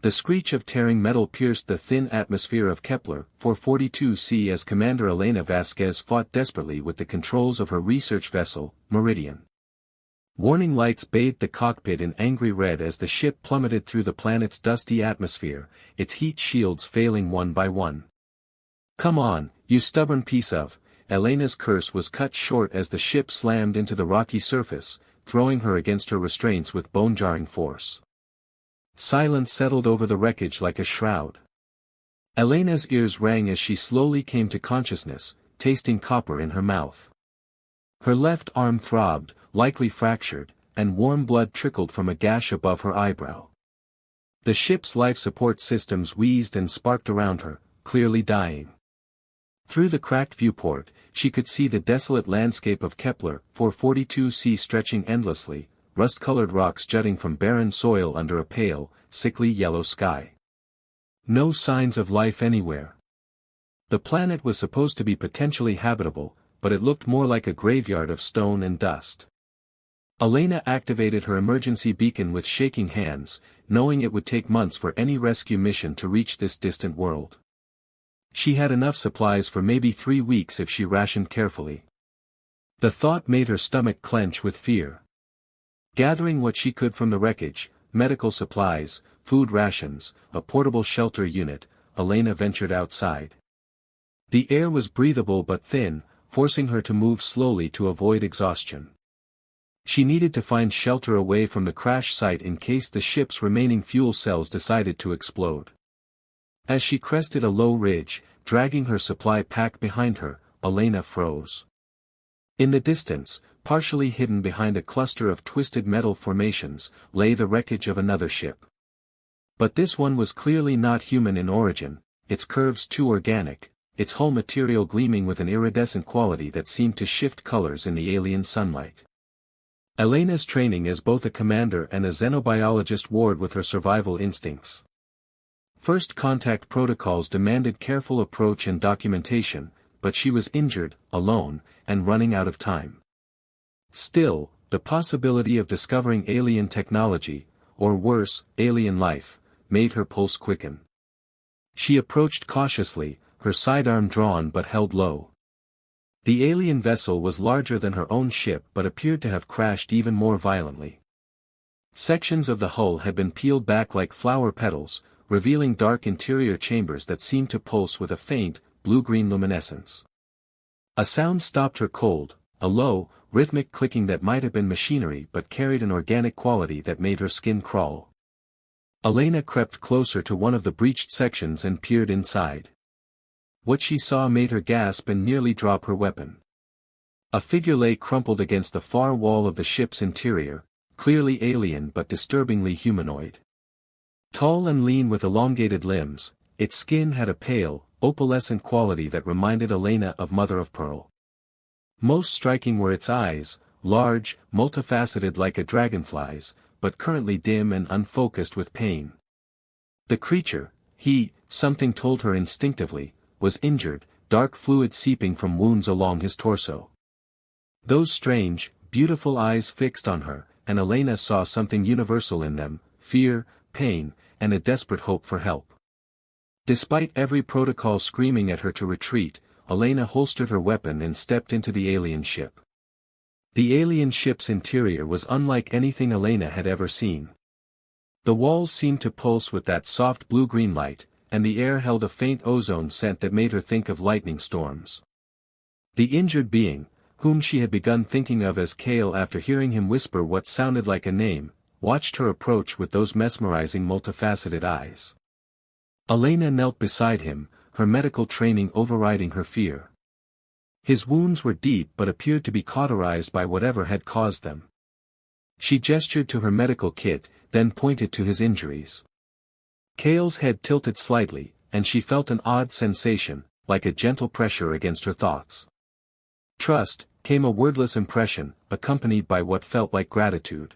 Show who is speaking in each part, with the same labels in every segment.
Speaker 1: The screech of tearing metal pierced the thin atmosphere of Kepler 442c as Commander Elena Vasquez fought desperately with the controls of her research vessel, Meridian. Warning lights bathed the cockpit in angry red as the ship plummeted through the planet's dusty atmosphere, its heat shields failing one by one. "Come on, you stubborn piece of..." Elena's curse was cut short as the ship slammed into the rocky surface, throwing her against her restraints with bone-jarring force. Silence settled over the wreckage like a shroud. Elena's ears rang as she slowly came to consciousness, tasting copper in her mouth. Her left arm throbbed, likely fractured, and warm blood trickled from a gash above her eyebrow. The ship's life support systems wheezed and sparked around her, clearly dying. Through the cracked viewport, she could see the desolate landscape of Kepler 442c stretching endlessly, rust-colored rocks jutting from barren soil under a pale, sickly yellow sky. No signs of life anywhere. The planet was supposed to be potentially habitable, but it looked more like a graveyard of stone and dust. Elena activated her emergency beacon with shaking hands, knowing it would take months for any rescue mission to reach this distant world. She had enough supplies for maybe 3 weeks if she rationed carefully. The thought made her stomach clench with fear. Gathering what she could from the wreckage, medical supplies, food rations, a portable shelter unit, Elena ventured outside. The air was breathable but thin, forcing her to move slowly to avoid exhaustion. She needed to find shelter away from the crash site in case the ship's remaining fuel cells decided to explode. As she crested a low ridge, dragging her supply pack behind her, Elena froze. In the distance, partially hidden behind a cluster of twisted metal formations, lay the wreckage of another ship. But this one was clearly not human in origin, its curves too organic, its hull material gleaming with an iridescent quality that seemed to shift colors in the alien sunlight. Elena's training as both a commander and a xenobiologist warred with her survival instincts. First contact protocols demanded careful approach and documentation, but she was injured, alone, and running out of time. Still, the possibility of discovering alien technology, or worse, alien life, made her pulse quicken. She approached cautiously, her sidearm drawn but held low. The alien vessel was larger than her own ship but appeared to have crashed even more violently. Sections of the hull had been peeled back like flower petals, revealing dark interior chambers that seemed to pulse with a faint, blue-green luminescence. A sound stopped her cold, a low, rhythmic clicking that might have been machinery but carried an organic quality that made her skin crawl. Elena crept closer to one of the breached sections and peered inside. What she saw made her gasp and nearly drop her weapon. A figure lay crumpled against the far wall of the ship's interior, clearly alien but disturbingly humanoid. Tall and lean with elongated limbs, its skin had a pale, opalescent quality that reminded Elena of Mother of Pearl. Most striking were its eyes, large, multifaceted like a dragonfly's, but currently dim and unfocused with pain. The creature, something told her instinctively, was injured, dark fluid seeping from wounds along his torso. Those strange, beautiful eyes fixed on her, and Elena saw something universal in them, fear, pain, and a desperate hope for help. Despite every protocol screaming at her to retreat, Elena holstered her weapon and stepped into the alien ship. The alien ship's interior was unlike anything Elena had ever seen. The walls seemed to pulse with that soft blue-green light, and the air held a faint ozone scent that made her think of lightning storms. The injured being, whom she had begun thinking of as Kale after hearing him whisper what sounded like a name, watched her approach with those mesmerizing multifaceted eyes. Elena knelt beside him, her medical training overriding her fear. His wounds were deep but appeared to be cauterized by whatever had caused them. She gestured to her medical kit, then pointed to his injuries. Kale's head tilted slightly, and she felt an odd sensation, like a gentle pressure against her thoughts. Trust, came a wordless impression, accompanied by what felt like gratitude.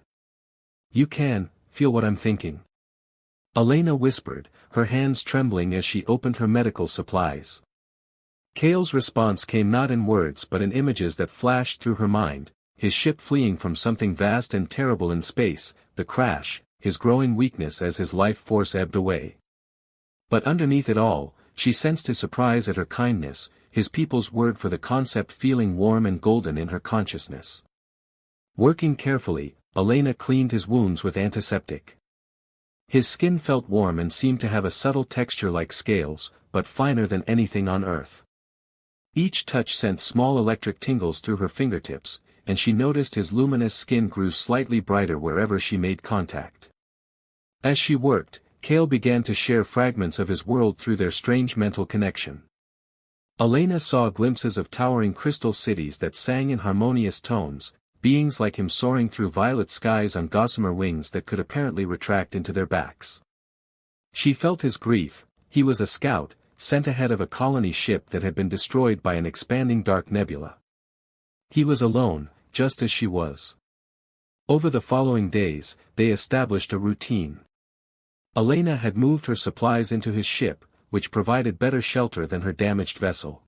Speaker 1: You can feel what I'm thinking. Elena whispered, her hands trembling as she opened her medical supplies. Kale's response came not in words but in images that flashed through her mind, his ship fleeing from something vast and terrible in space, the crash, his growing weakness as his life force ebbed away. But underneath it all, she sensed his surprise at her kindness, his people's word for the concept feeling warm and golden in her consciousness. Working carefully, Elena cleaned his wounds with antiseptic. His skin felt warm and seemed to have a subtle texture like scales, but finer than anything on Earth. Each touch sent small electric tingles through her fingertips, and she noticed his luminous skin grew slightly brighter wherever she made contact. As she worked, Kale began to share fragments of his world through their strange mental connection. Elena saw glimpses of towering crystal cities that sang in harmonious tones, beings like him soaring through violet skies on gossamer wings that could apparently retract into their backs. She felt his grief. He was a scout, sent ahead of a colony ship that had been destroyed by an expanding dark nebula. He was alone, just as she was. Over the following days, they established a routine. Elena had moved her supplies into his ship, which provided better shelter than her damaged vessel.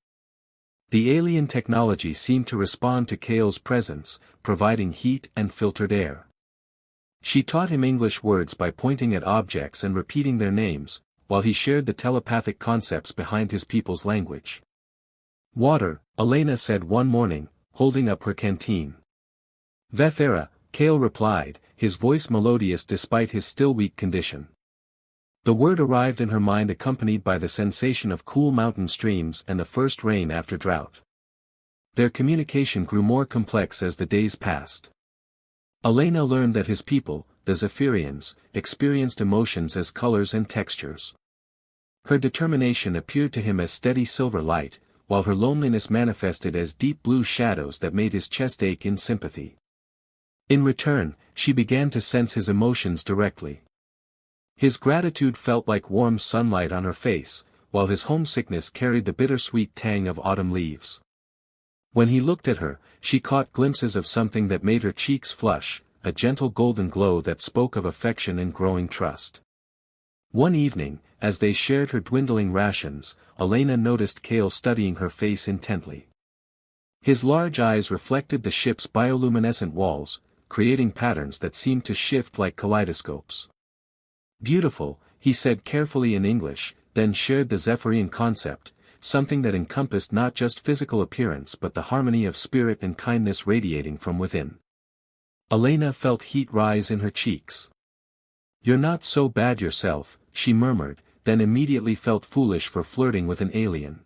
Speaker 1: The alien technology seemed to respond to Kale's presence, providing heat and filtered air. She taught him English words by pointing at objects and repeating their names, while he shared the telepathic concepts behind his people's language. "Water," Elena said one morning, holding up her canteen. "Vethera," Kale replied, his voice melodious despite his still weak condition. The word arrived in her mind accompanied by the sensation of cool mountain streams and the first rain after drought. Their communication grew more complex as the days passed. Elena learned that his people, the Zephyrians, experienced emotions as colors and textures. Her determination appeared to him as steady silver light, while her loneliness manifested as deep blue shadows that made his chest ache in sympathy. In return, she began to sense his emotions directly. His gratitude felt like warm sunlight on her face, while his homesickness carried the bittersweet tang of autumn leaves. When he looked at her, she caught glimpses of something that made her cheeks flush, a gentle golden glow that spoke of affection and growing trust. One evening, as they shared her dwindling rations, Elena noticed Kale studying her face intently. His large eyes reflected the ship's bioluminescent walls, creating patterns that seemed to shift like kaleidoscopes. "Beautiful," he said carefully in English, then shared the Zephyrian concept, something that encompassed not just physical appearance but the harmony of spirit and kindness radiating from within. Elena felt heat rise in her cheeks. "You're not so bad yourself," she murmured, then immediately felt foolish for flirting with an alien.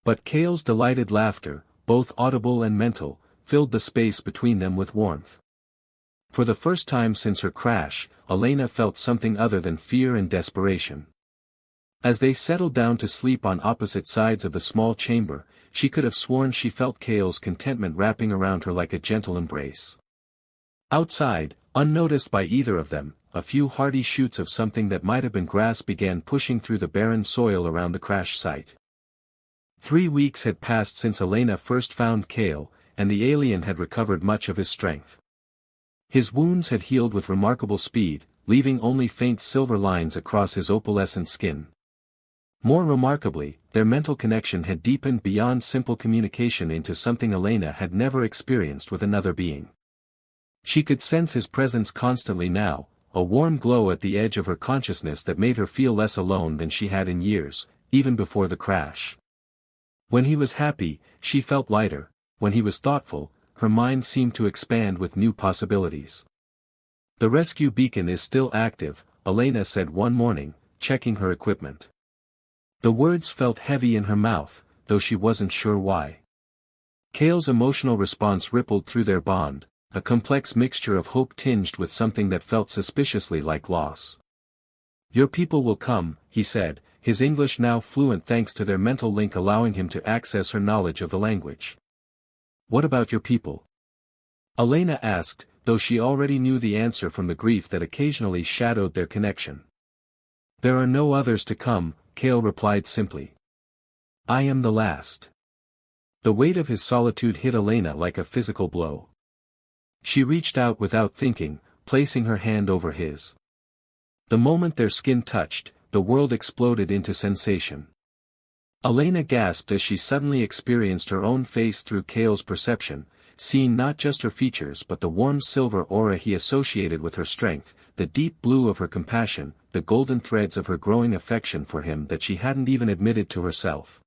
Speaker 1: But Kale's delighted laughter, both audible and mental, filled the space between them with warmth. For the first time since her crash, Elena felt something other than fear and desperation. As they settled down to sleep on opposite sides of the small chamber, she could have sworn she felt Kale's contentment wrapping around her like a gentle embrace. Outside, unnoticed by either of them, a few hardy shoots of something that might have been grass began pushing through the barren soil around the crash site. 3 weeks had passed since Elena first found Kale, and the alien had recovered much of his strength. His wounds had healed with remarkable speed, leaving only faint silver lines across his opalescent skin. More remarkably, their mental connection had deepened beyond simple communication into something Elena had never experienced with another being. She could sense his presence constantly now, a warm glow at the edge of her consciousness that made her feel less alone than she had in years, even before the crash. When he was happy, she felt lighter. When he was thoughtful, her mind seemed to expand with new possibilities. "The rescue beacon is still active," Elena said one morning, checking her equipment. The words felt heavy in her mouth, though she wasn't sure why. Kale's emotional response rippled through their bond, a complex mixture of hope tinged with something that felt suspiciously like loss. "Your people will come," he said, his English now fluent thanks to their mental link allowing him to access her knowledge of the language. "What about your people?" Elena asked, though she already knew the answer from the grief that occasionally shadowed their connection. "There are no others to come," Kale replied simply. "I am the last." The weight of his solitude hit Elena like a physical blow. She reached out without thinking, placing her hand over his. The moment their skin touched, the world exploded into sensation. Elena gasped as she suddenly experienced her own face through Kale's perception, seeing not just her features but the warm silver aura he associated with her strength, the deep blue of her compassion, the golden threads of her growing affection for him that she hadn't even admitted to herself.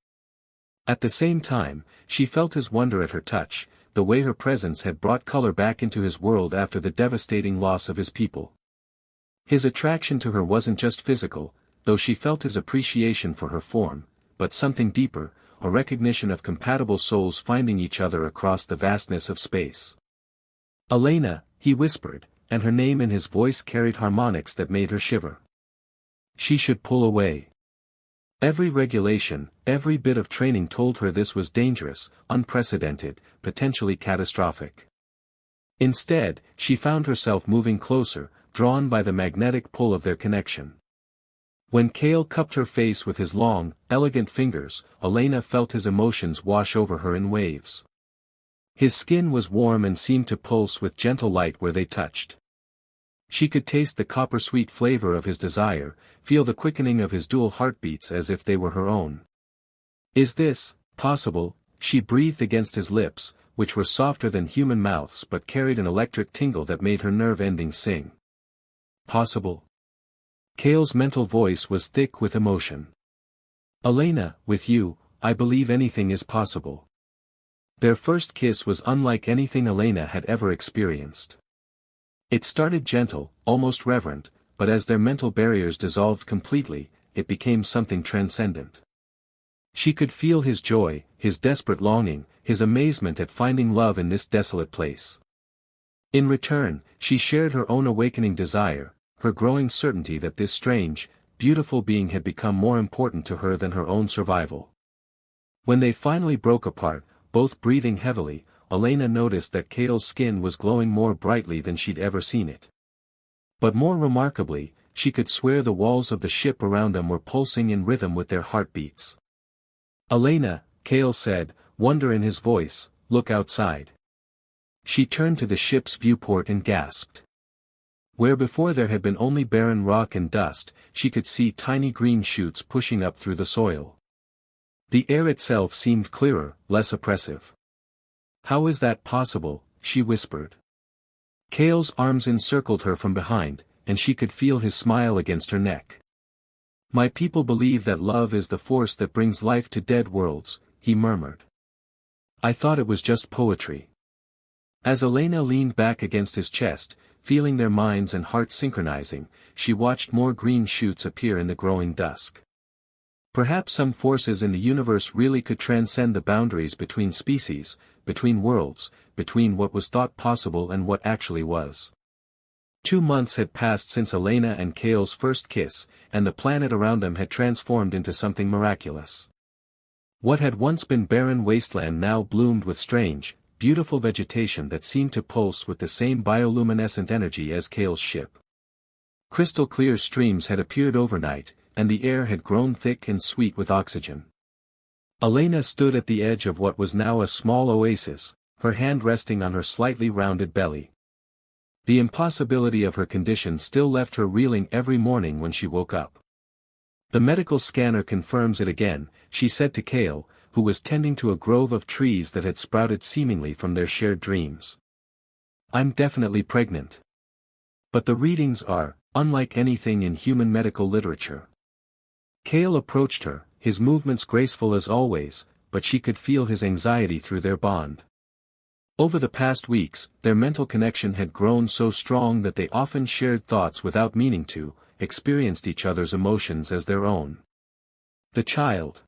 Speaker 1: At the same time, she felt his wonder at her touch, the way her presence had brought color back into his world after the devastating loss of his people. His attraction to her wasn't just physical, though she felt his appreciation for her form, but something deeper, a recognition of compatible souls finding each other across the vastness of space. "Elena," he whispered, and her name in his voice carried harmonics that made her shiver. She should pull away. Every regulation, every bit of training told her this was dangerous, unprecedented, potentially catastrophic. Instead, she found herself moving closer, drawn by the magnetic pull of their connection. When Cale cupped her face with his long, elegant fingers, Elena felt his emotions wash over her in waves. His skin was warm and seemed to pulse with gentle light where they touched. She could taste the copper-sweet flavor of his desire, feel the quickening of his dual heartbeats as if they were her own. "Is this possible?" she breathed against his lips, which were softer than human mouths but carried an electric tingle that made her nerve endings sing. "Possible?" Cale's mental voice was thick with emotion. "Elena, with you, I believe anything is possible." Their first kiss was unlike anything Elena had ever experienced. It started gentle, almost reverent, but as their mental barriers dissolved completely, it became something transcendent. She could feel his joy, his desperate longing, his amazement at finding love in this desolate place. In return, she shared her own awakening desire, her growing certainty that this strange, beautiful being had become more important to her than her own survival. When they finally broke apart, both breathing heavily, Elena noticed that Cale's skin was glowing more brightly than she'd ever seen it. But more remarkably, she could swear the walls of the ship around them were pulsing in rhythm with their heartbeats. "Elena," Cale said, wonder in his voice, "look outside." She turned to the ship's viewport and gasped. Where before there had been only barren rock and dust, she could see tiny green shoots pushing up through the soil. The air itself seemed clearer, less oppressive. "How is that possible?" she whispered. Cale's arms encircled her from behind, and she could feel his smile against her neck. "My people believe that love is the force that brings life to dead worlds," he murmured. "I thought it was just poetry." As Elena leaned back against his chest, feeling their minds and hearts synchronizing, she watched more green shoots appear in the growing dusk. Perhaps some forces in the universe really could transcend the boundaries between species, between worlds, between what was thought possible and what actually was. 2 months had passed since Elena and Cale's first kiss, and the planet around them had transformed into something miraculous. What had once been barren wasteland now bloomed with strange, beautiful vegetation that seemed to pulse with the same bioluminescent energy as Cale's ship. Crystal clear streams had appeared overnight, and the air had grown thick and sweet with oxygen. Elena stood at the edge of what was now a small oasis, her hand resting on her slightly rounded belly. The impossibility of her condition still left her reeling every morning when she woke up. "The medical scanner confirms it again," she said to Cale, who was tending to a grove of trees that had sprouted seemingly from their shared dreams. "I'm definitely pregnant. But the readings are unlike anything in human medical literature." Cale approached her, his movements graceful as always, but she could feel his anxiety through their bond. Over the past weeks, their mental connection had grown so strong that they often shared thoughts without meaning to, experienced each other's emotions as their own. "The child."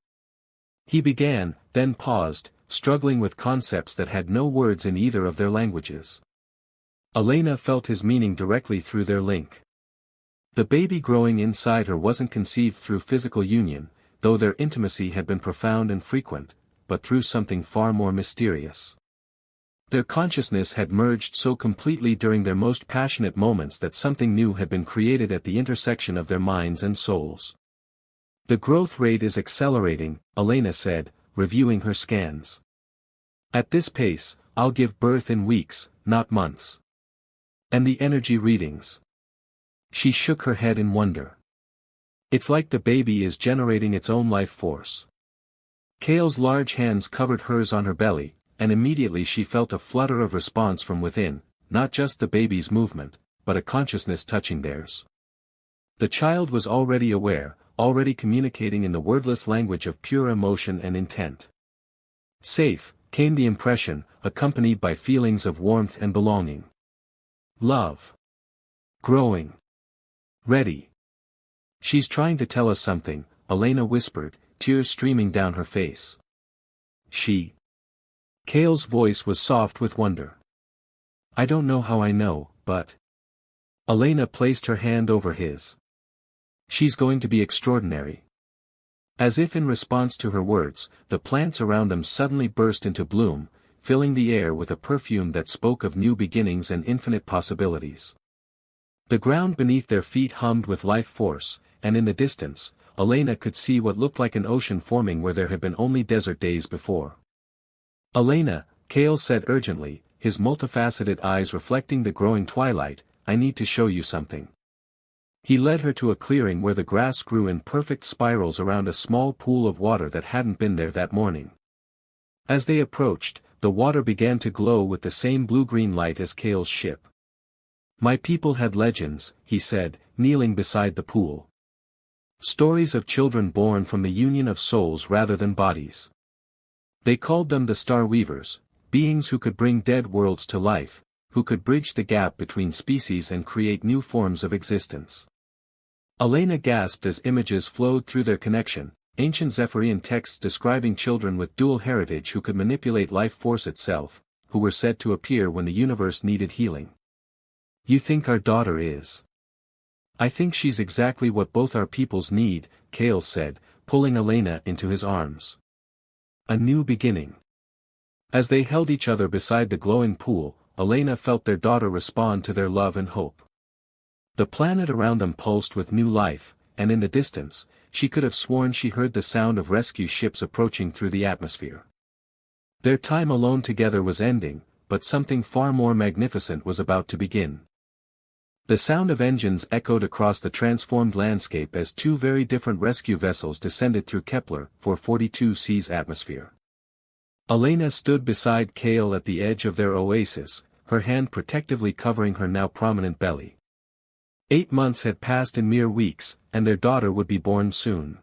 Speaker 1: He began, then paused, struggling with concepts that had no words in either of their languages. Elena felt his meaning directly through their link. The baby growing inside her wasn't conceived through physical union, though their intimacy had been profound and frequent, but through something far more mysterious. Their consciousness had merged so completely during their most passionate moments that something new had been created at the intersection of their minds and souls. "The growth rate is accelerating," Elena said, reviewing her scans. "At this pace, I'll give birth in weeks, not months." "And the energy readings?" She shook her head in wonder. "It's like the baby is generating its own life force." Cale's large hands covered hers on her belly, and immediately she felt a flutter of response from within, not just the baby's movement, but a consciousness touching theirs. The child was already aware, already communicating in the wordless language of pure emotion and intent. Safe, came the impression, accompanied by feelings of warmth and belonging. Love. Growing. Ready. She's trying to tell us something, Elena whispered, tears streaming down her face. She. Kale's voice was soft with wonder. I don't know how I know, but. Elena placed her hand over his. She's going to be extraordinary. As if in response to her words, the plants around them suddenly burst into bloom, filling the air with a perfume that spoke of new beginnings and infinite possibilities. The ground beneath their feet hummed with life force, and in the distance, Elena could see what looked like an ocean forming where there had been only desert days before. Elena, Kale said urgently, his multifaceted eyes reflecting the growing twilight, I need to show you something. He led her to a clearing where the grass grew in perfect spirals around a small pool of water that hadn't been there that morning. As they approached, the water began to glow with the same blue-green light as Kale's ship. My people had legends, he said, kneeling beside the pool. Stories of children born from the union of souls rather than bodies. They called them the Star Weavers, beings who could bring dead worlds to life, who could bridge the gap between species and create new forms of existence. Elena gasped as images flowed through their connection, ancient Zephyrian texts describing children with dual heritage who could manipulate life force itself, who were said to appear when the universe needed healing. You think our daughter is? I think she's exactly what both our peoples need, Kale said, pulling Elena into his arms. A new beginning. As they held each other beside the glowing pool, Elena felt their daughter respond to their love and hope. The planet around them pulsed with new life, and in the distance, she could have sworn she heard the sound of rescue ships approaching through the atmosphere. Their time alone together was ending, but something far more magnificent was about to begin. The sound of engines echoed across the transformed landscape as two very different rescue vessels descended through Kepler 442c's atmosphere. Elena stood beside Kale at the edge of their oasis, her hand protectively covering her now prominent belly. 8 months had passed in mere weeks, and their daughter would be born soon.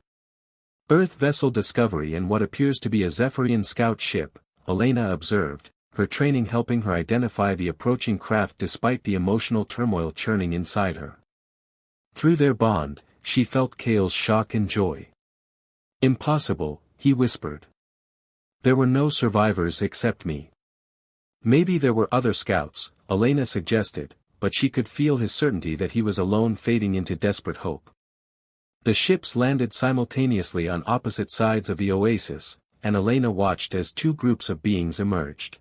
Speaker 1: Earth vessel Discovery and what appears to be a Zephyrian scout ship, Elena observed, her training helping her identify the approaching craft despite the emotional turmoil churning inside her. Through their bond, she felt Kale's shock and joy. Impossible, he whispered. There were no survivors except me. Maybe there were other scouts, Elena suggested, but she could feel his certainty that he was alone fading into desperate hope. The ships landed simultaneously on opposite sides of the oasis, and Elena watched as two groups of beings emerged.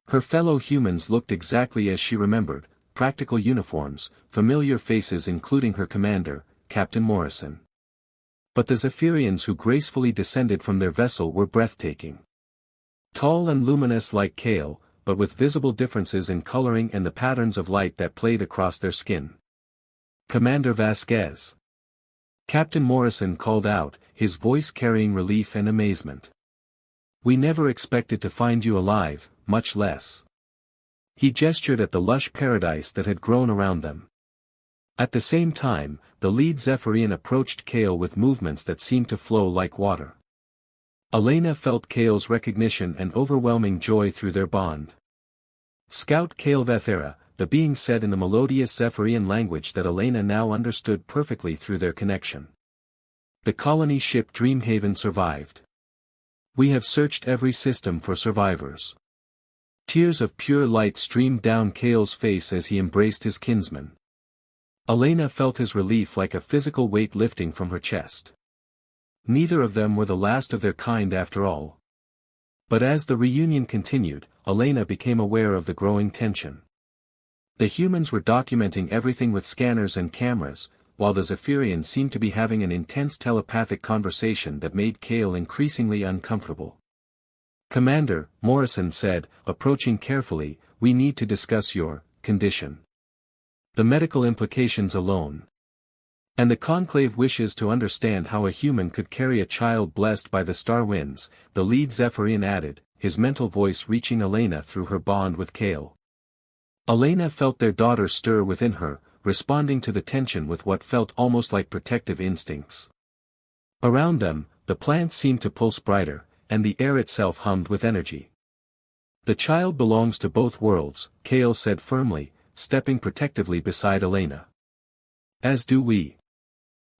Speaker 1: Her fellow humans looked exactly as she remembered, practical uniforms, familiar faces including her commander, Captain Morrison. But the Zephyrians who gracefully descended from their vessel were breathtaking. Tall and luminous like Kale, but with visible differences in coloring and the patterns of light that played across their skin. Commander Vasquez. Captain Morrison called out, his voice carrying relief and amazement. We never expected to find you alive, much less. He gestured at the lush paradise that had grown around them. At the same time, the lead Zephyrian approached Kale with movements that seemed to flow like water. Elena felt Kale's recognition and overwhelming joy through their bond. Scout Kale Vethera, the being said in the melodious Zephyrian language that Elena now understood perfectly through their connection. The colony ship Dreamhaven survived. We have searched every system for survivors. Tears of pure light streamed down Kale's face as he embraced his kinsman. Elena felt his relief like a physical weight lifting from her chest. Neither of them were the last of their kind after all. But as the reunion continued, Elena became aware of the growing tension. The humans were documenting everything with scanners and cameras, while the Zephyrians seemed to be having an intense telepathic conversation that made Kale increasingly uncomfortable. Commander, Morrison said, approaching carefully, we need to discuss your condition. The medical implications alone. And the Conclave wishes to understand how a human could carry a child blessed by the star winds, the lead Zephyrian added, his mental voice reaching Elena through her bond with Kale. Elena felt their daughter stir within her, responding to the tension with what felt almost like protective instincts. Around them, the plants seemed to pulse brighter, and the air itself hummed with energy. "The child belongs to both worlds," Kale said firmly, stepping protectively beside Elena. "As do we."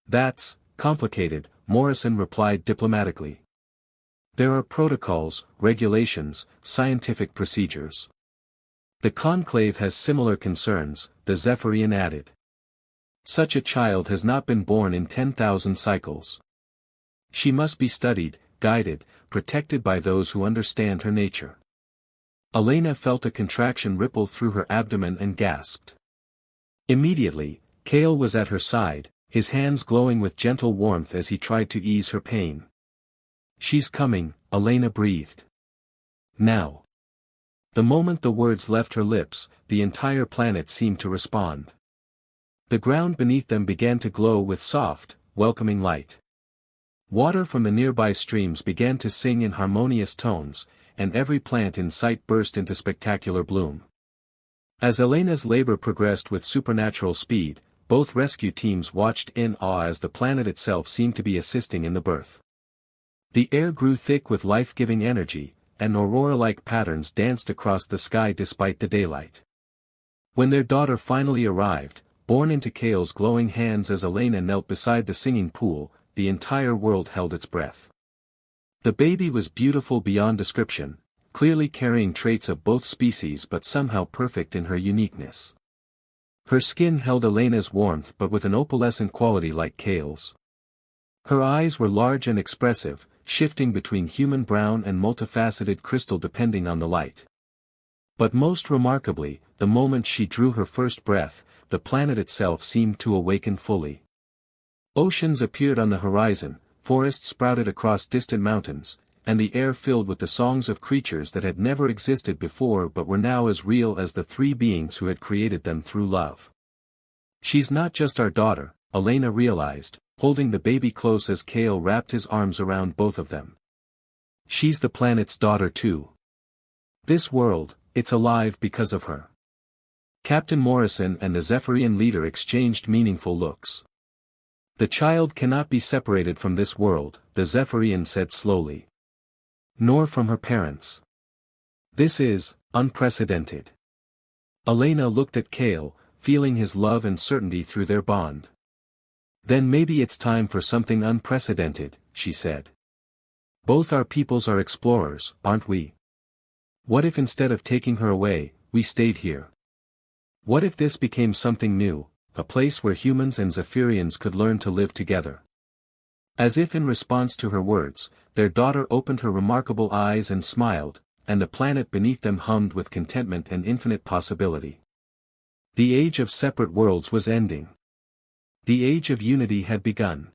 Speaker 1: "That's complicated," Morrison replied diplomatically. "There are protocols, regulations, scientific procedures. The Conclave has similar concerns," the Zephyrian added. "Such a child has not been born in 10,000 cycles. She must be studied, guided, protected by those who understand her nature." Elena felt a contraction ripple through her abdomen and gasped. Immediately, Kale was at her side, his hands glowing with gentle warmth as he tried to ease her pain. "She's coming," Elena breathed. "Now." The moment the words left her lips, the entire planet seemed to respond. The ground beneath them began to glow with soft, welcoming light. Water from the nearby streams began to sing in harmonious tones, and every plant in sight burst into spectacular bloom. As Elena's labor progressed with supernatural speed, both rescue teams watched in awe as the planet itself seemed to be assisting in the birth. The air grew thick with life-giving energy, and aurora-like patterns danced across the sky despite the daylight. When their daughter finally arrived, borne into Kale's glowing hands as Elena knelt beside the singing pool, the entire world held its breath. The baby was beautiful beyond description, clearly carrying traits of both species but somehow perfect in her uniqueness. Her skin held Elena's warmth but with an opalescent quality like Kale's. Her eyes were large and expressive, shifting between human brown and multifaceted crystal depending on the light. But most remarkably, the moment she drew her first breath, the planet itself seemed to awaken fully. Oceans appeared on the horizon, forests sprouted across distant mountains, and the air filled with the songs of creatures that had never existed before but were now as real as the three beings who had created them through love. "She's not just our daughter," Elena realized, holding the baby close as Kale wrapped his arms around both of them. "She's the planet's daughter too. This world, it's alive because of her." Captain Morrison and the Zephyrian leader exchanged meaningful looks. "The child cannot be separated from this world," the Zephyrian said slowly. "Nor from her parents. This is unprecedented." Elena looked at Kale, feeling his love and certainty through their bond. "Then maybe it's time for something unprecedented," she said. "Both our peoples are explorers, aren't we? What if instead of taking her away, we stayed here? What if this became something new, a place where humans and Zephyrians could learn to live together?" As if in response to her words, their daughter opened her remarkable eyes and smiled, and the planet beneath them hummed with contentment and infinite possibility. The age of separate worlds was ending. The age of unity had begun.